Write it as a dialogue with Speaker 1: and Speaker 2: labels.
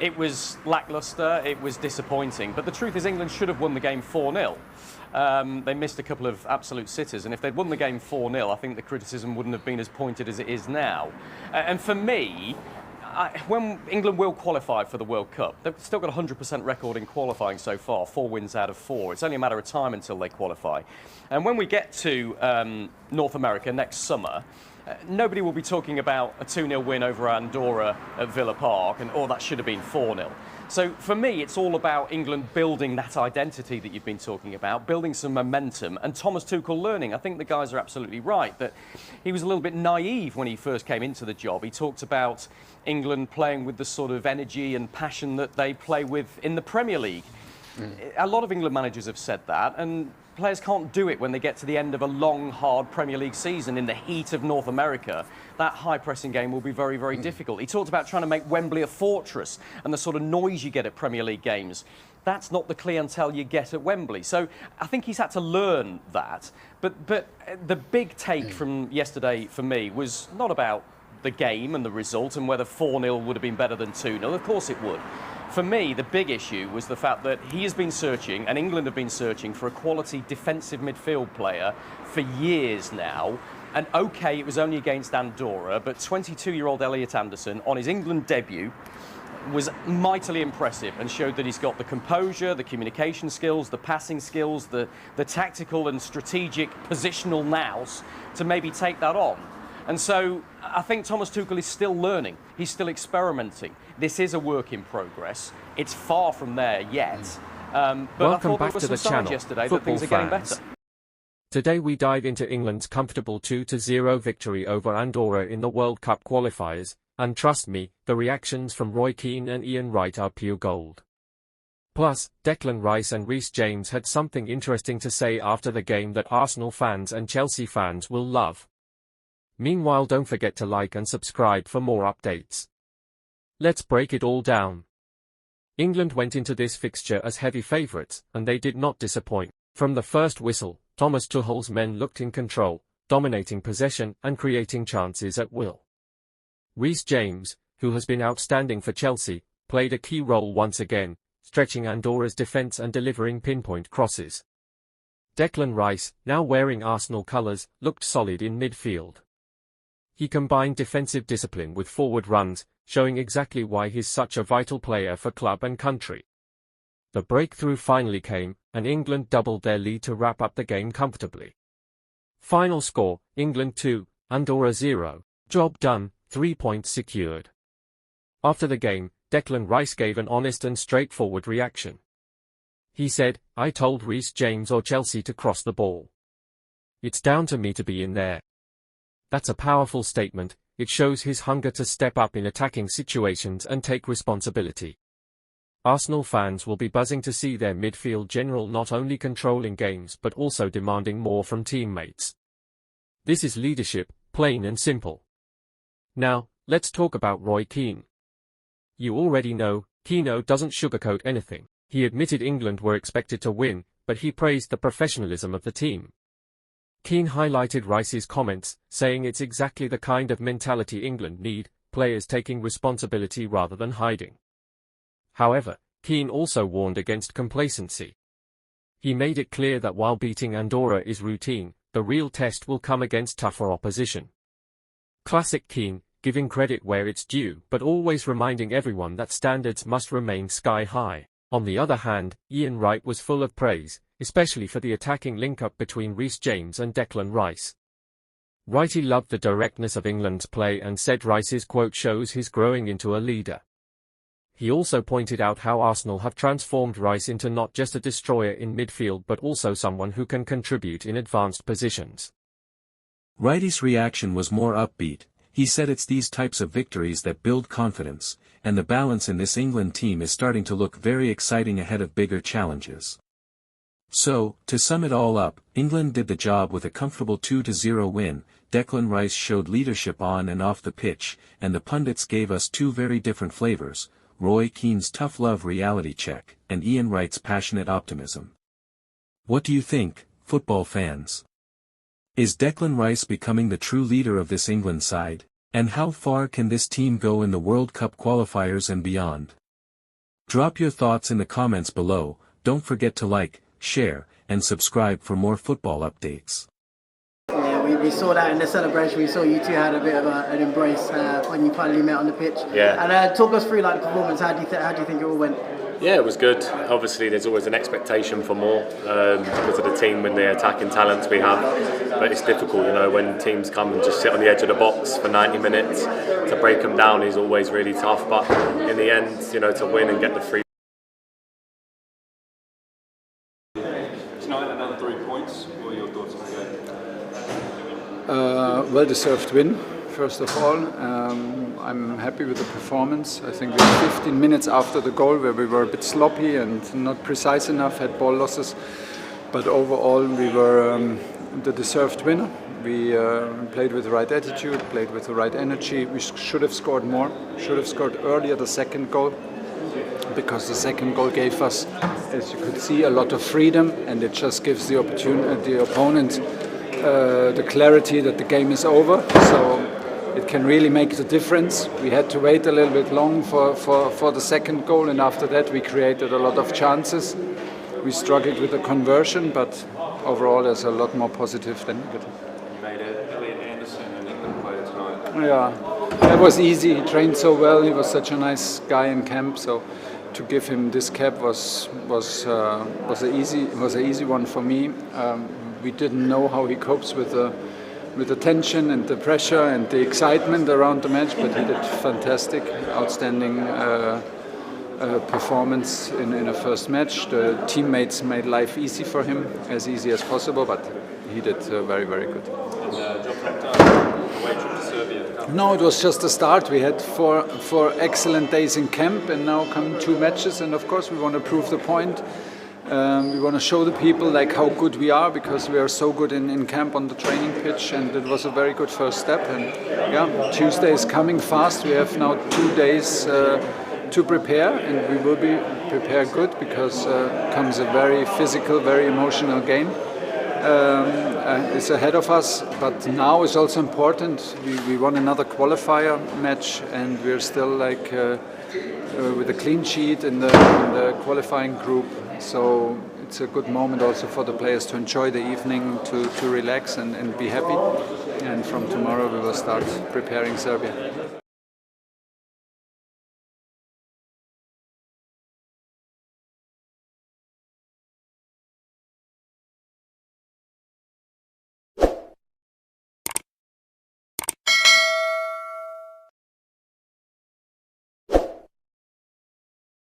Speaker 1: It was lacklustre, it was disappointing, but the truth is England should have won the game 4-0. They missed a couple of absolute sitters, and if they'd won the game 4-0, I think the criticism wouldn't have been as pointed as it is now. And for me, when England will qualify for the World Cup, they've still got a 100% record in qualifying so far, 4 wins out of 4. It's only a matter of time until they qualify. And when we get to North America next summer, nobody will be talking about a 2-0 win over Andorra at Villa Park and, oh, that should have been 4-0. So for me, it's all about England building that identity that you've been talking about, building some momentum, and Thomas Tuchel learning. I think the guys are absolutely right that he was a little bit naive when he first came into the job. He talked about England playing with the sort of energy and passion that they play with in the Premier League. A lot of England managers have said that, and players can't do it when they get to the end of a long, hard Premier League season in the heat of North America. That high-pressing game will be very, very difficult. He talked about trying to make Wembley a fortress and the sort of noise you get at Premier League games. That's not the clientele you get at Wembley. So I think he's had to learn that. But the big take from yesterday for me was not about the game and the result and whether 4-0 would have been better than 2-0. Of course it would. For me, the big issue was the fact that he has been searching, and England have been searching, for a quality defensive midfield player for years now. And OK, it was only against Andorra, but 22-year-old Elliot Anderson, on his England debut, was mightily impressive and showed that he's got the composure, the communication skills, the passing skills, the tactical and strategic positional nous to maybe take that on. And so I think Thomas Tuchel is still learning. He's still experimenting. This is a work in progress. It's far from there yet. But
Speaker 2: Welcome
Speaker 1: I thought
Speaker 2: back
Speaker 1: there were
Speaker 2: to
Speaker 1: some
Speaker 2: the
Speaker 1: signs
Speaker 2: channel,
Speaker 1: yesterday that
Speaker 2: football
Speaker 1: things are getting
Speaker 2: fans.
Speaker 1: better.
Speaker 2: Today we dive into England's comfortable 2-0 victory over Andorra in the World Cup qualifiers, and trust me, the reactions from Keane and Ian Wright are pure gold. Plus, Declan Rice and Reece James had something interesting to say after the game that Arsenal fans and Chelsea fans will love. Meanwhile, don't forget to like and subscribe for more updates. Let's break it all down. England went into this fixture as heavy favourites, and they did not disappoint. From the first whistle, Thomas Tuchel's men looked in control, dominating possession and creating chances at will. Reece James, who has been outstanding for Chelsea, played a key role once again, stretching Andorra's defence and delivering pinpoint crosses. Declan Rice, now wearing Arsenal colours, looked solid in midfield. He combined defensive discipline with forward runs, showing exactly why he's such a vital player for club and country. The breakthrough finally came, and England doubled their lead to wrap up the game comfortably. Final score, England 2, Andorra 0. Job done, 3 points secured. After the game, Declan Rice gave an honest and straightforward reaction. He said, "I told Reece James or Chelsea to cross the ball. It's down to me to be in there." That's a powerful statement. It shows his hunger to step up in attacking situations and take responsibility. Arsenal fans will be buzzing to see their midfield general not only controlling games but also demanding more from teammates. This is leadership, plain and simple. Now, let's talk about Keane. You already know, Keano doesn't sugarcoat anything. He admitted England were expected to win, but he praised the professionalism of the team. Keane highlighted Rice's comments, saying it's exactly the kind of mentality England need, players taking responsibility rather than hiding. However, Keane also warned against complacency. He made it clear that while beating Andorra is routine, the real test will come against tougher opposition. Classic Keane, giving credit where it's due but always reminding everyone that standards must remain sky high. On the other hand, Ian Wright was full of praise, especially for the attacking link-up between Reece James and Declan Rice. Wrighty loved the directness of England's play and said Rice's quote shows he's growing into a leader. He also pointed out how Arsenal have transformed Rice into not just a destroyer in midfield but also someone who can contribute in advanced positions.
Speaker 3: Wrighty's reaction was more upbeat. He said it's these types of victories that build confidence, and the balance in this England team is starting to look very exciting ahead of bigger challenges. So, to sum it all up, England did the job with a comfortable 2-0 win. Declan Rice showed leadership on and off the pitch, and the pundits gave us two very different flavors: Keane's tough love reality check, and Ian Wright's passionate optimism. What do you think, football fans? Is Declan Rice becoming the true leader of this England side? And how far can this team go in the World Cup qualifiers and beyond? Drop your thoughts in the comments below, don't forget to like, share, and subscribe for more football updates.
Speaker 4: Yeah, we saw that in the celebration. We saw you two had a bit of an embrace when you finally met on the pitch.
Speaker 5: Yeah.
Speaker 4: And talk us through like the performance. How do you think it all went?
Speaker 5: Yeah, it was good. Obviously, there's always an expectation for more because of the team and the attacking talents we have. But it's difficult, you know, when teams come and just sit on the edge of the box for 90 minutes. To break them down is always really tough. But in the end, you know, to win and get the free.
Speaker 6: Tonight, another 3 points. What are your thoughts on the game?
Speaker 7: Well-deserved win, first of all. I'm happy with the performance. I think we were 15 minutes after the goal where we were a bit sloppy and not precise enough, had ball losses. But overall, we were the deserved winner. We played with the right attitude, played with the right energy. We should have scored more, should have scored earlier the second goal, because the second goal gave us, as you could see, a lot of freedom, and it just gives the opponent the clarity that the game is over. So it can really make the difference. We had to wait a little bit long for the second goal, and after that we created a lot of chances. We struggled with the conversion, but overall there's a lot more positive than negative.
Speaker 6: You made Elliot Anderson an England player tonight.
Speaker 7: Yeah, that was easy. He trained so well. He was such a nice guy in camp. So to give him this cap was an easy one for me. We didn't know how he copes with the tension and the pressure and the excitement around the match, but he did fantastic, outstanding performance in a first match. The teammates made life easy for him, as easy as possible, but he did very, very good.
Speaker 6: And job wrapped up, away trip to Serbia.
Speaker 7: No, it was just the start. We had four excellent days in camp, and now come 2 matches, and of course we want to prove the point. We want to show the people like how good we are, because we are so good in camp on the training pitch, and it was a very good first step. And yeah, Tuesday is coming fast. We have now 2 days to prepare, and we will be prepared good, because comes a very physical, very emotional game. It's ahead of us, but now is also important. We won another qualifier match, and we're still like with a clean sheet in the qualifying group. So it's a good moment also for the players to enjoy the evening, to relax and be happy. And from tomorrow we will start preparing Serbia.